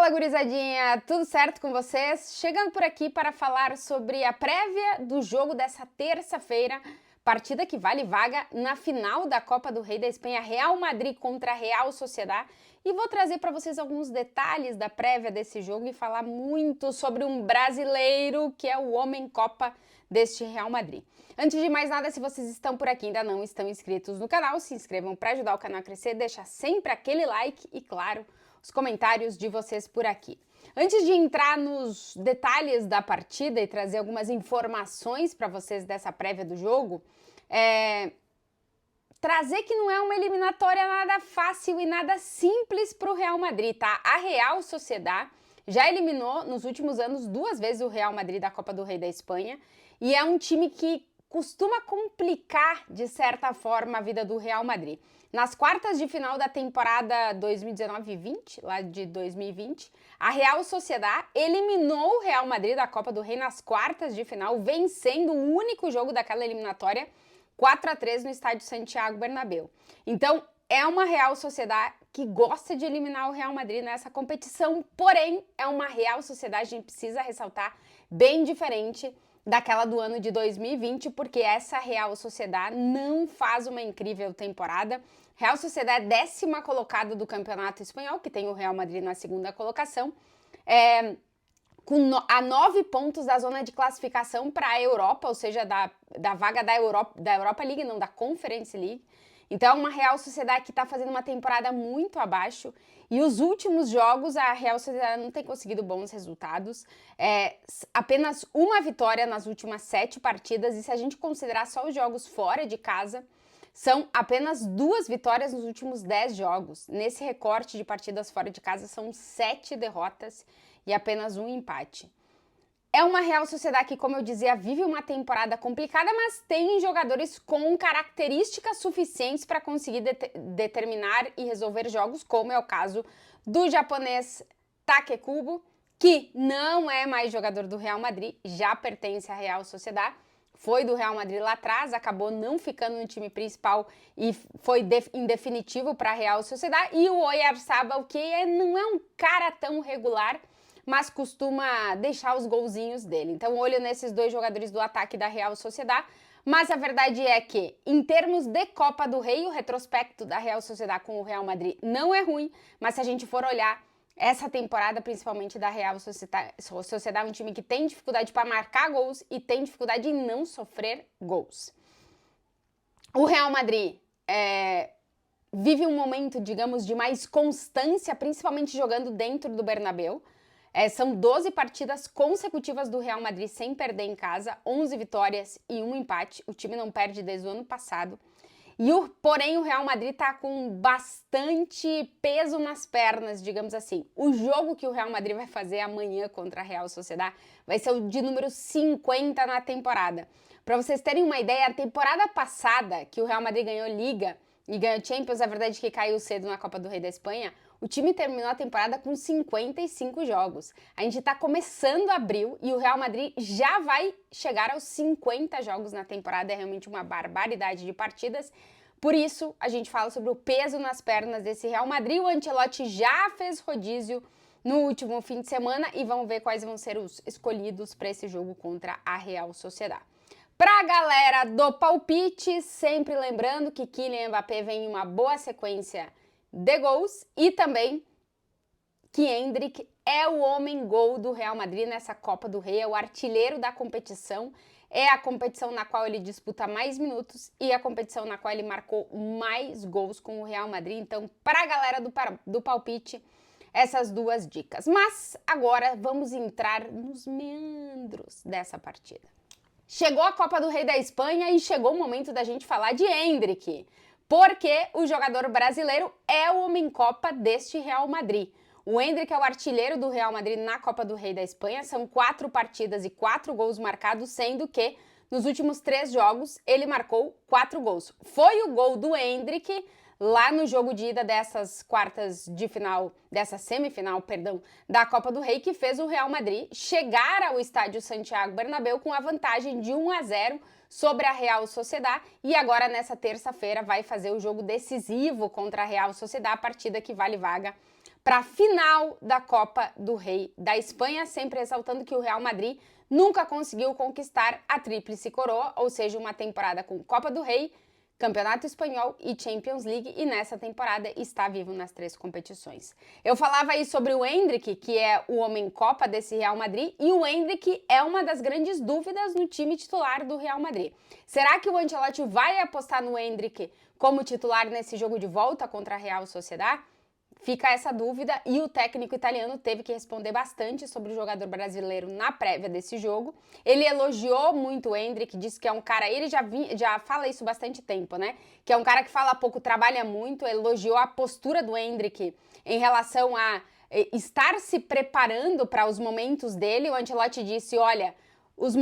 Fala, gurizadinha! Tudo certo com vocês? Chegando por aqui para falar sobre a prévia do jogo dessa terça-feira, partida que vale vaga na final da Copa do Rei da Espanha, Real Madrid contra Real Sociedad. E vou trazer para vocês alguns detalhes da prévia desse jogo e falar muito sobre um brasileiro que é o homem Copa deste Real Madrid. Antes de mais nada, se vocês estão por aqui e ainda não estão inscritos no canal, se inscrevam para ajudar o canal a crescer, deixa sempre aquele like e, claro, os comentários de vocês por aqui. Antes de entrar nos detalhes da partida e trazer algumas informações para vocês dessa prévia do jogo, trazer que não é uma eliminatória nada fácil e nada simples para o Real Madrid, tá? A Real Sociedad já eliminou nos últimos anos 2 vezes o Real Madrid da Copa do Rei da Espanha e é um time que costuma complicar, de certa forma, a vida do Real Madrid. Nas quartas de final da temporada 2019-20, lá de 2020, a Real Sociedad eliminou o Real Madrid da Copa do Rei nas quartas de final, vencendo o único jogo daquela eliminatória 4-3 no estádio Santiago Bernabéu. Então, é uma Real Sociedad que gosta de eliminar o Real Madrid nessa competição, porém, é uma Real Sociedad, a gente precisa ressaltar, bem diferente daquela do ano de 2020, porque essa Real Sociedad não faz uma incrível temporada. Real Sociedad é 10ª colocada do Campeonato Espanhol, que tem o Real Madrid na 2ª colocação, a 9 pontos da zona de classificação para a Europa, ou seja, da vaga da Europa League, não, da Conference League. Então, é uma Real Sociedad que está fazendo uma temporada muito abaixo e os últimos jogos a Real Sociedad não tem conseguido bons resultados. Apenas uma vitória nas últimas 7 partidas e se a gente considerar só os jogos fora de casa, são apenas 2 vitórias nos últimos 10 jogos. Nesse recorte de partidas fora de casa são 7 derrotas e apenas 1 empate. É uma Real Sociedad que, como eu dizia, vive uma temporada complicada, mas tem jogadores com características suficientes para conseguir determinar e resolver jogos, como é o caso do japonês Take Kubo, que não é mais jogador do Real Madrid, já pertence à Real Sociedad, foi do Real Madrid lá atrás, acabou não ficando no time principal e foi em definitivo para a Real Sociedad, e o Oyarzabal, que não é um cara tão regular, mas costuma deixar os golzinhos dele. Então, olho nesses 2 jogadores do ataque da Real Sociedad, mas a verdade é que, em termos de Copa do Rei, o retrospecto da Real Sociedad com o Real Madrid não é ruim, mas se a gente for olhar essa temporada, principalmente da Real Sociedad, é um time que tem dificuldade para marcar gols e tem dificuldade em não sofrer gols. O Real Madrid vive um momento, digamos, de mais constância, principalmente jogando dentro do Bernabéu. São 12 partidas consecutivas do Real Madrid sem perder em casa, 11 vitórias e 1 empate. O time não perde desde o ano passado. Porém, o Real Madrid está com bastante peso nas pernas, digamos assim. O jogo que o Real Madrid vai fazer amanhã contra a Real Sociedad vai ser o de número 50 na temporada. Para vocês terem uma ideia, a temporada passada, que o Real Madrid ganhou Liga e ganhou Champions, a verdade é que caiu cedo na Copa do Rei da Espanha, o time terminou a temporada com 55 jogos. A gente está começando abril e o Real Madrid já vai chegar aos 50 jogos na temporada. É realmente uma barbaridade de partidas. Por isso, a gente fala sobre o peso nas pernas desse Real Madrid. O Ancelotti já fez rodízio no último fim de semana e vamos ver quais vão ser os escolhidos para esse jogo contra a Real Sociedad. Para a galera do palpite, sempre lembrando que Kylian Mbappé vem em uma boa sequência de gols e também que Endrick é o homem-gol do Real Madrid nessa Copa do Rei, é o artilheiro da competição, é a competição na qual ele disputa mais minutos e a competição na qual ele marcou mais gols com o Real Madrid. Então, para a galera do palpite, essas 2 dicas. Mas agora vamos entrar nos meandros dessa partida. Chegou a Copa do Rei da Espanha e chegou o momento da gente falar de Endrick, porque o jogador brasileiro é o homem-copa deste Real Madrid. O Endrick é o artilheiro do Real Madrid na Copa do Rei da Espanha, são 4 partidas e 4 gols marcados, sendo que nos últimos 3 jogos ele marcou 4 gols. Foi o gol do Endrick lá no jogo de ida dessas quartas de final, dessa semifinal, da Copa do Rei, que fez o Real Madrid chegar ao estádio Santiago Bernabéu com a vantagem de 1-0 sobre a Real Sociedad e agora nessa terça-feira vai fazer o jogo decisivo contra a Real Sociedad, a partida que vale vaga para a final da Copa do Rei da Espanha, sempre ressaltando que o Real Madrid nunca conseguiu conquistar a tríplice coroa, ou seja, uma temporada com Copa do Rei, Campeonato Espanhol e Champions League, e nessa temporada está vivo nas 3 competições. Eu falava aí sobre o Endrick, que é o homem-copa desse Real Madrid, e o Endrick é uma das grandes dúvidas no time titular do Real Madrid. Será que o Ancelotti vai apostar no Endrick como titular nesse jogo de volta contra a Real Sociedad? Fica essa dúvida, e o técnico italiano teve que responder bastante sobre o jogador brasileiro na prévia desse jogo. Ele elogiou muito o Endrick, disse que é um cara, ele já fala isso há bastante tempo, né? Que é um cara que fala pouco, trabalha muito, elogiou a postura do Endrick em relação a estar se preparando para os momentos dele. O Ancelotti disse, olha, os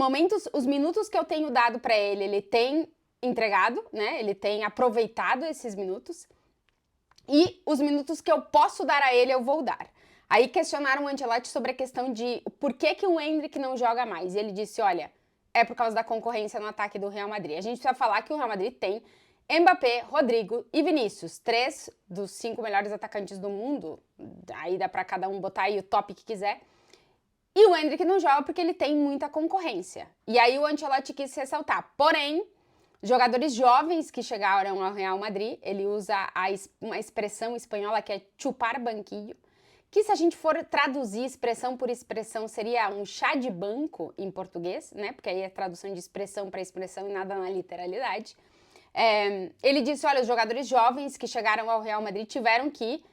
minutos que eu tenho dado para ele tem entregado, né? Ele tem aproveitado esses minutos. E os minutos que eu posso dar a ele, eu vou dar. Aí questionaram o Ancelotti sobre a questão de por que o Endrick não joga mais. E ele disse, olha, é por causa da concorrência no ataque do Real Madrid. A gente precisa falar que o Real Madrid tem Mbappé, Rodrigo e Vinícius, 3 dos 5 melhores atacantes do mundo. Aí dá pra cada um botar aí o top que quiser. E o Endrick não joga porque ele tem muita concorrência. E aí o Ancelotti quis ressaltar. Porém, jogadores jovens que chegaram ao Real Madrid, ele usa uma expressão espanhola que é chupar banquillo, que se a gente for traduzir expressão por expressão seria um chá de banco em português, né? Porque aí é tradução de expressão para expressão e nada na literalidade. Ele disse, olha, os jogadores jovens que chegaram ao Real Madrid tiveram que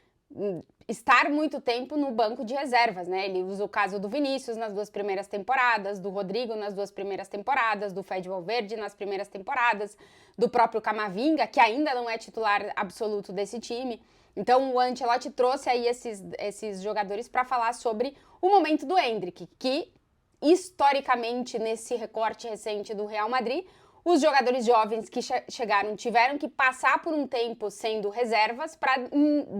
estar muito tempo no banco de reservas, né? Ele usa o caso do Vinícius nas 2 primeiras temporadas, do Rodrigo nas 2 primeiras temporadas, do Fede Valverde nas primeiras temporadas, do próprio Camavinga, que ainda não é titular absoluto desse time. Então o Ancelotti trouxe aí esses jogadores para falar sobre o momento do Endrick, que historicamente nesse recorte recente do Real Madrid, os jogadores jovens que chegaram tiveram que passar por um tempo sendo reservas para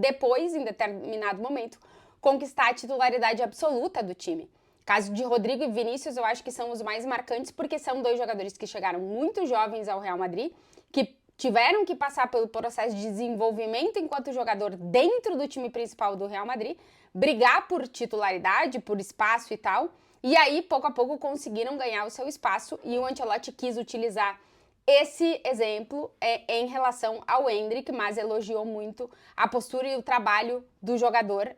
depois, em determinado momento, conquistar a titularidade absoluta do time. Caso de Rodrigo e Vinícius, eu acho que são os mais marcantes, porque são 2 jogadores que chegaram muito jovens ao Real Madrid, que tiveram que passar pelo processo de desenvolvimento enquanto jogador dentro do time principal do Real Madrid, brigar por titularidade, por espaço e tal. E aí, pouco a pouco, conseguiram ganhar o seu espaço, e o Ancelotti quis utilizar esse exemplo em relação ao Endrick, mas elogiou muito a postura e o trabalho do jogador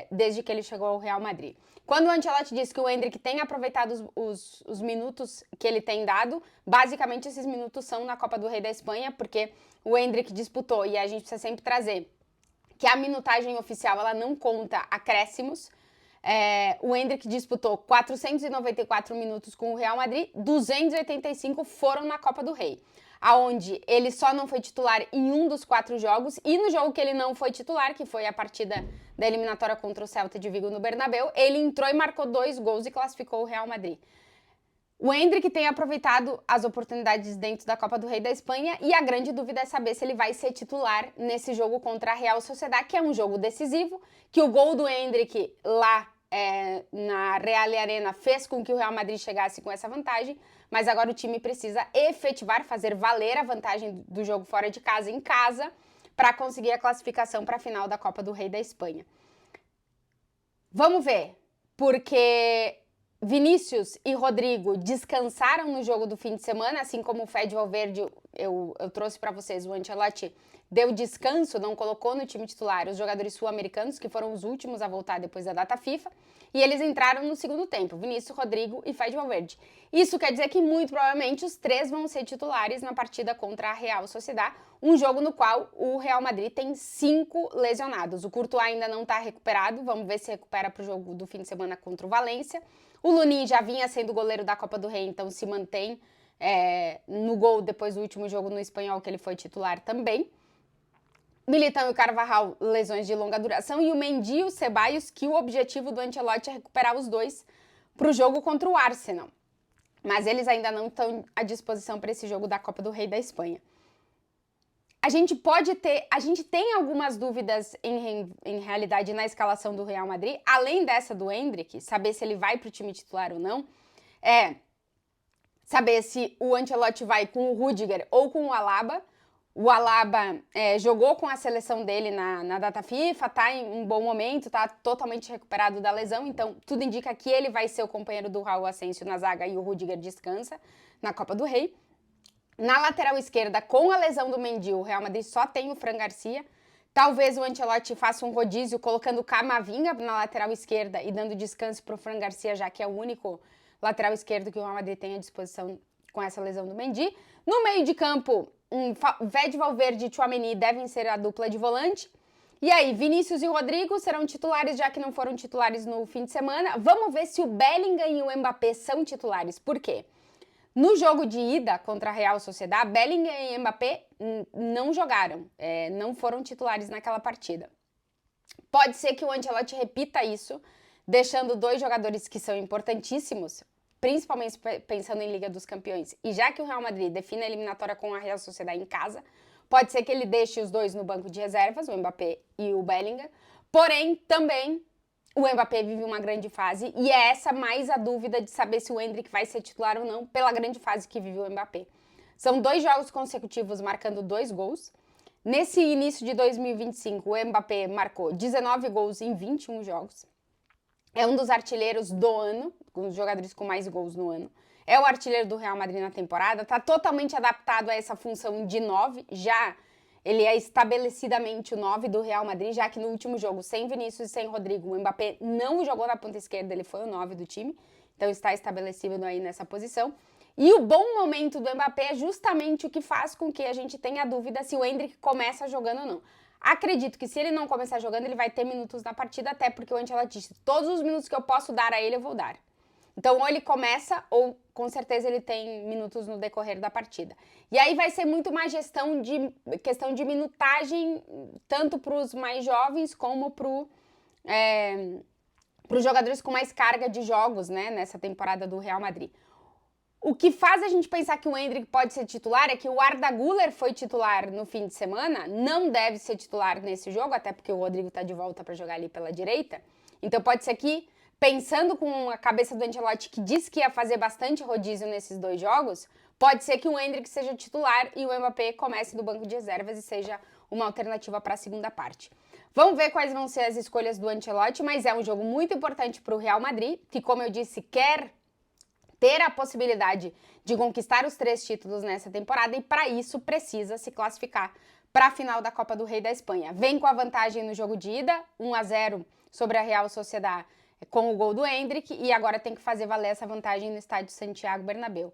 desde que ele chegou ao Real Madrid. Quando o Ancelotti disse que o Endrick tem aproveitado os minutos que ele tem dado, basicamente esses minutos são na Copa do Rei da Espanha, porque o Endrick disputou, e a gente precisa sempre trazer que a minutagem oficial ela não conta acréscimos. O Endrick disputou 494 minutos com o Real Madrid, 285 foram na Copa do Rei, aonde ele só não foi titular em um dos 4 jogos, e no jogo que ele não foi titular, que foi a partida da eliminatória contra o Celta de Vigo no Bernabéu, ele entrou e marcou 2 gols e classificou o Real Madrid. O Endrick tem aproveitado as oportunidades dentro da Copa do Rei da Espanha, e a grande dúvida é saber se ele vai ser titular nesse jogo contra a Real Sociedad, que é um jogo decisivo, que o gol do Endrick lá na Real Arena fez com que o Real Madrid chegasse com essa vantagem, mas agora o time precisa efetivar, fazer valer a vantagem do jogo fora de casa em casa, para conseguir a classificação para a final da Copa do Rei da Espanha. Vamos ver, porque Vinícius e Rodrigo descansaram no jogo do fim de semana, assim como o Fede Valverde, eu trouxe para vocês, o Ancelotti deu descanso, não colocou no time titular os jogadores sul-americanos, que foram os últimos a voltar depois da data FIFA, e eles entraram no segundo tempo, Vinícius, Rodrigo e Fede Valverde. Isso quer dizer que muito provavelmente os 3 vão ser titulares na partida contra a Real Sociedad, um jogo no qual o Real Madrid tem 5 lesionados. O Courtois ainda não está recuperado, vamos ver se recupera para o jogo do fim de semana contra o Valência. O Lunin já vinha sendo goleiro da Copa do Rei, então se mantém no gol depois do último jogo no Espanhol, que ele foi titular também. Militão e Carvajal, lesões de longa duração, e o Mendy e o Ceballos, que o objetivo do Ancelotti é recuperar os 2 para o jogo contra o Arsenal. Mas eles ainda não estão à disposição para esse jogo da Copa do Rei da Espanha. A gente tem algumas dúvidas em realidade na escalação do Real Madrid, além dessa do Endrick, saber se ele vai para o time titular ou não, saber se o Ancelotti vai com o Rüdiger ou com o Alaba. O Alaba jogou com a seleção dele na data FIFA, tá em um bom momento, tá totalmente recuperado da lesão, então tudo indica que ele vai ser o companheiro do Raul Asensio na zaga e o Rudiger descansa na Copa do Rei. Na lateral esquerda, com a lesão do Mendy, o Real Madrid só tem o Fran Garcia. Talvez o Ancelotti faça um rodízio colocando o Camavinga na lateral esquerda e dando descanso para o Fran Garcia, já que é o único lateral esquerdo que o Real Madrid tem à disposição com essa lesão do Mendy. No meio de campo, Fede Valverde e Tchouaméni devem ser a dupla de volante. E aí, Vinícius e Rodrigo serão titulares, já que não foram titulares no fim de semana. Vamos ver se o Bellingham e o Mbappé são titulares. Por quê? No jogo de ida contra a Real Sociedad, Bellingham e Mbappé não jogaram, não foram titulares naquela partida. Pode ser que o Ancelotti repita isso, deixando dois jogadores que são importantíssimos, principalmente pensando em Liga dos Campeões. E já que o Real Madrid define a eliminatória com a Real Sociedad em casa, pode ser que ele deixe os dois no banco de reservas, o Mbappé e o Bellingham. Porém, também o Mbappé vive uma grande fase e é essa mais a dúvida de saber se o Endrick vai ser titular ou não pela grande fase que vive o Mbappé. São 2 jogos consecutivos marcando 2 gols. Nesse início de 2025, o Mbappé marcou 19 gols em 21 jogos. É um dos artilheiros do ano, um dos jogadores com mais gols no ano. É o artilheiro do Real Madrid na temporada, está totalmente adaptado a essa função de 9, já ele é estabelecidamente o 9 do Real Madrid, já que no último jogo, sem Vinícius e sem Rodrigo, o Mbappé não jogou na ponta esquerda, ele foi o 9 do time, então está estabelecido aí nessa posição. E o bom momento do Mbappé é justamente o que faz com que a gente tenha dúvida se o Endrick começa jogando ou não. Acredito que se ele não começar jogando, ele vai ter minutos na partida, até porque o Ancelotti disse, todos os minutos que eu posso dar a ele, eu vou dar. Então, ou ele começa, ou com certeza ele tem minutos no decorrer da partida. E aí vai ser muito mais questão de minutagem, tanto para os mais jovens, como para os jogadores com mais carga de jogos, né, nessa temporada do Real Madrid. O que faz a gente pensar que o Endrick pode ser titular é que o Arda Güler foi titular no fim de semana, não deve ser titular nesse jogo, até porque o Rodrigo está de volta para jogar ali pela direita. Então pode ser que, pensando com a cabeça do Ancelotti, que disse que ia fazer bastante rodízio nesses 2 jogos, pode ser que o Endrick seja titular e o Mbappé comece no banco de reservas e seja uma alternativa para a segunda parte. Vamos ver quais vão ser as escolhas do Ancelotti, mas é um jogo muito importante para o Real Madrid, que, como eu disse, quer ter a possibilidade de conquistar os 3 títulos nessa temporada e, para isso, precisa se classificar para a final da Copa do Rei da Espanha. Vem com a vantagem no jogo de ida, 1-0 sobre a Real Sociedad com o gol do Endrick, e agora tem que fazer valer essa vantagem no estádio Santiago Bernabéu.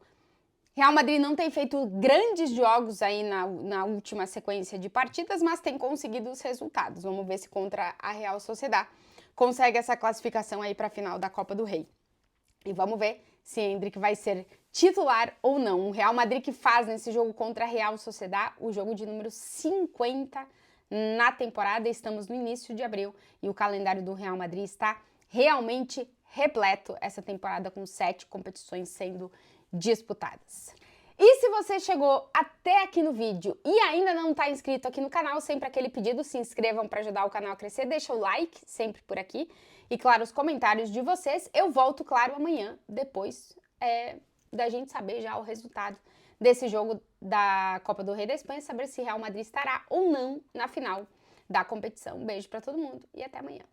Real Madrid não tem feito grandes jogos aí na última sequência de partidas, mas tem conseguido os resultados. Vamos ver se contra a Real Sociedad consegue essa classificação aí para a final da Copa do Rei. E vamos ver se Endrick vai ser titular ou não. O Real Madrid que faz nesse jogo contra a Real Sociedad o jogo de número 50 na temporada. Estamos no início de abril e o calendário do Real Madrid está realmente repleto essa temporada, com 7 competições sendo disputadas. E se você chegou até aqui no vídeo e ainda não está inscrito aqui no canal, sempre aquele pedido, se inscrevam para ajudar o canal a crescer, deixa o like sempre por aqui e, claro, os comentários de vocês. Eu volto, claro, amanhã, depois da gente saber já o resultado desse jogo da Copa do Rei da Espanha, saber se Real Madrid estará ou não na final da competição. Um beijo para todo mundo e até amanhã.